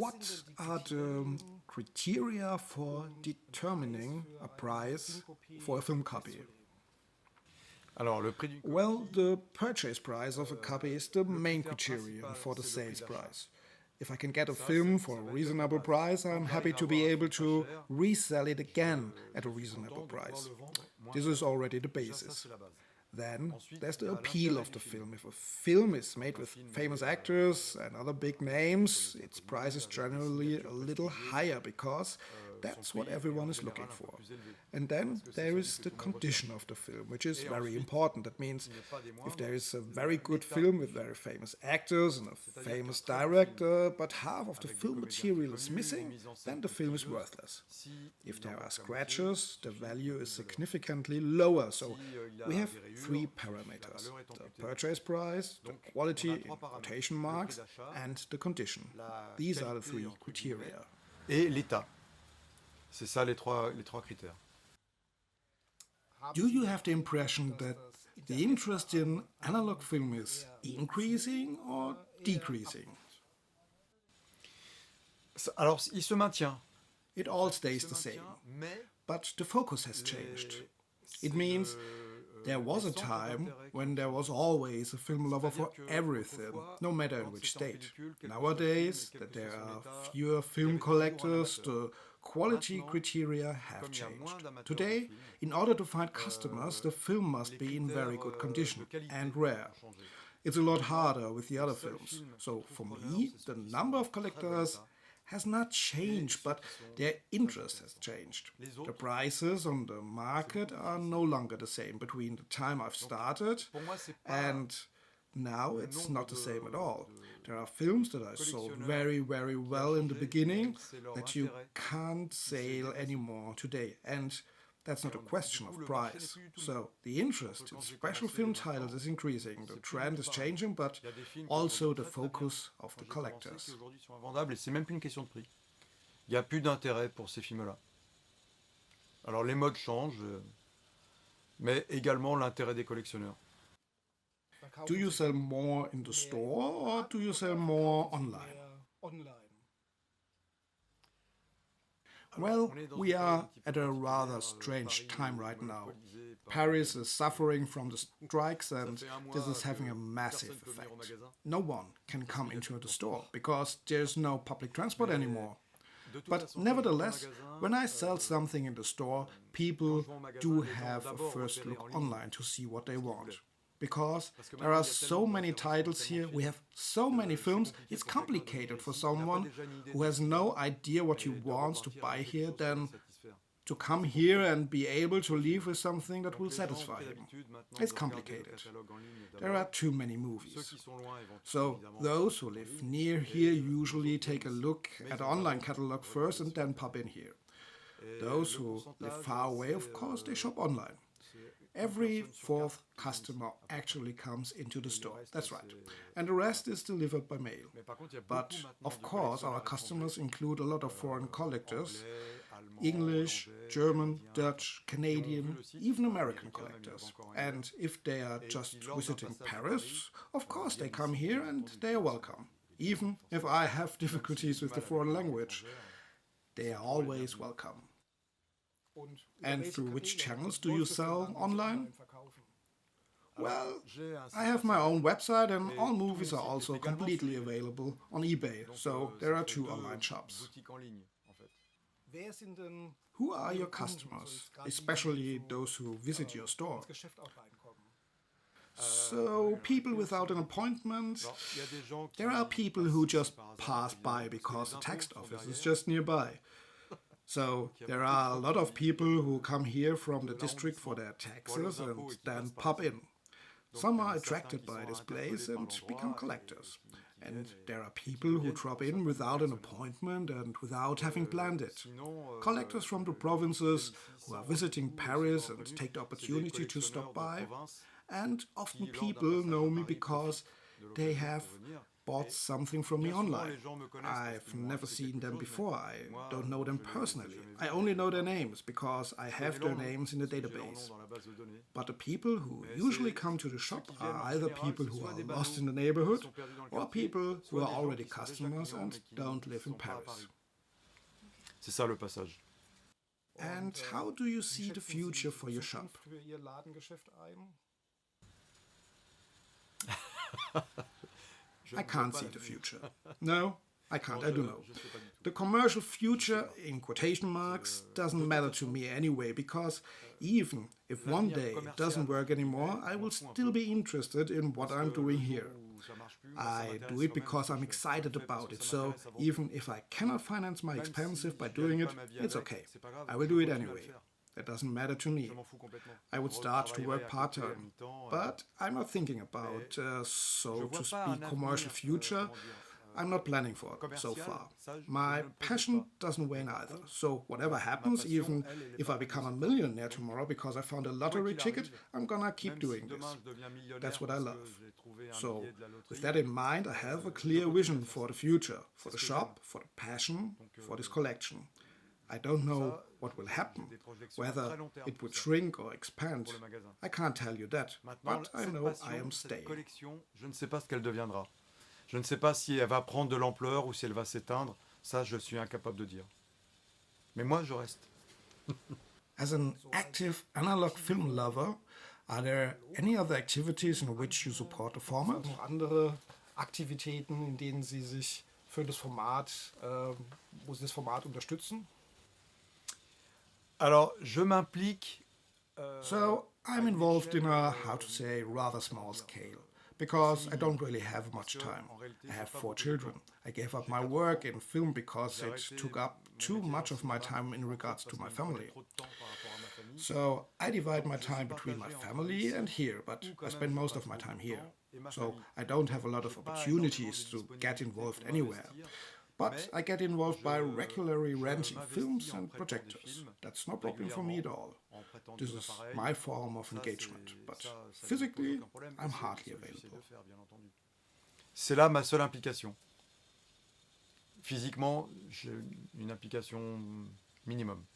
What are the criteria for determining a price for a film copy? Well, the purchase price of a copy is the main criterion for the sales price. If I can get a film for a reasonable price, I'm happy to be able to resell it again at a reasonable price. This is already the basis. Then there's the appeal of the film. If a film is made with famous actors and other big names, its price is generally a little higher because that's what everyone is looking for. And then there is the condition of the film, which is very important. That means if there is a very good film with very famous actors and a famous director, but half of the film material is missing, then the film is worthless. If there are scratches, the value is significantly lower. So we have three parameters: the purchase price, the quality in quotation marks, and the condition. These are the three criteria. Et l'état. C'est ça les trois critères. Do you have the impression that the interest in analog film is increasing or decreasing? Alors, il se maintient. It all stays the same, but the focus has changed. It means there was a time when there was always a film lover for everything, no matter in which state. Nowadays, that there are fewer film collectors, the quality criteria have changed. Today, in order to find customers, the film must be in very good condition and rare. It's a lot harder with the other films. So for me, the number of collectors has not changed, but their interest has changed. The prices on the market are no longer the same between the time I've started and now it's not the same at all. There are films that I sold very, very well in the beginning that you can't sell anymore today. And that's not a question of price. So the interest in special film titles is increasing. The trend is changing, but also the focus of the collectors. C'est même plus une question de prix. Il n'y a plus d'intérêt pour ces films-là. Alors les modes changent, mais également l'intérêt des collectionneurs. Do you sell more in the store or do you sell more online? Well, we are at a rather strange time right now. Paris is suffering from the strikes and this is having a massive effect. No one can come into the store because there's no public transport anymore. But nevertheless, when I sell something in the store, people do have a first look online to see what they want. Because there are so many titles here, we have so many films, it's complicated for someone who has no idea what he wants to buy here then to come here and be able to leave with something that will satisfy him. It's complicated. There are too many movies. So those who live near here usually take a look at the online catalog first and then pop in here. Those who live far away, of course, they shop online. Every fourth customer actually comes into the store. That's right. And the rest is delivered by mail. But, of course, our customers include a lot of foreign collectors, English, German, Dutch, Canadian, even American collectors. And if they are just visiting Paris, of course they come here and they are welcome. Even if I have difficulties with the foreign language, they are always welcome. And through which channels do you sell online? Well, I have my own website and all movies are also completely available on eBay, so there are 2 online shops. Who are your customers, especially those who visit your store? So, people without an appointment, there are people who just pass by because the tax office is just nearby. So there are a lot of people who come here from the district for their taxes and then pop in. Some are attracted by this place and become collectors. And there are people who drop in without an appointment and without having planned it. Collectors from the provinces who are visiting Paris and take the opportunity to stop by. And often people know me because they have bought something from me bien souvent, online. les gens me connaissent parce I've qu'ils m'ont never acheté seen quelque them chose, before. mais I moi, don't know them je les ai personally. jamais I vus. only know their names because I Je have connais their leur nom, names in the si j'ai leur nom database. dans la base de données. But the people who Mais usually c'est come to the ceux shop qui viennent are en either général, people c'est who soit are des lost in badauds the qui neighborhood sont perdus dans le or quartier, people who soit are des gens already qui sont déjà customers clients and mais qui don't live in sont pas à Paris. Paris. C'est ça le passage. And how do you see the future for your shop? I can't see the future. No, I can't. I don't know. Je sais pas du tout. The commercial future, in quotation marks, doesn't matter to me anyway, because even if one day it doesn't work anymore, I will still be interested in what I'm doing here. I do it because I'm excited about it, so even if I cannot finance my expenses by doing it, it's okay. I will do it anyway. It doesn't matter to me. I would start to work part-time, but I'm not thinking about, so to speak, commercial future. I'm not planning for it so far. My passion doesn't wane either, so whatever happens, even if I become a millionaire tomorrow because I found a lottery ticket, I'm gonna keep doing this. That's what I love. So, with that in mind, I have a clear vision for the future, for the shop, for the passion, for this collection. I don't know what will happen, whether it would shrink or expand. I can't tell you that, but I know I am staying. Je ne sais pas ce qu'elle deviendra. Je ne sais pas si elle va prendre de l'ampleur ou si elle va s'éteindre. Ça, je suis incapable de dire. Mais moi, je reste. As an active analog film lover, are there any other activities in which you support the format? Noch andere Aktivitäten, in denen Sie sich für das Format, wo Sie das Format unterstützen? Alors, je m'implique. So, I'm involved in a, how to say, rather small scale, because I don't really have much time. I have 4 children. I gave up my work in film because it took up too much of my time in regards to my family. So I divide my time between my family and here, but I spend most of my time here. So I don't have a lot of opportunities to get involved anywhere. But I get involved by regularly renting films and projectors. That's no problem for me at all. This is my form of engagement, but physically, I'm hardly available. C'est là ma seule implication. Physiquement, j'ai une implication minimum.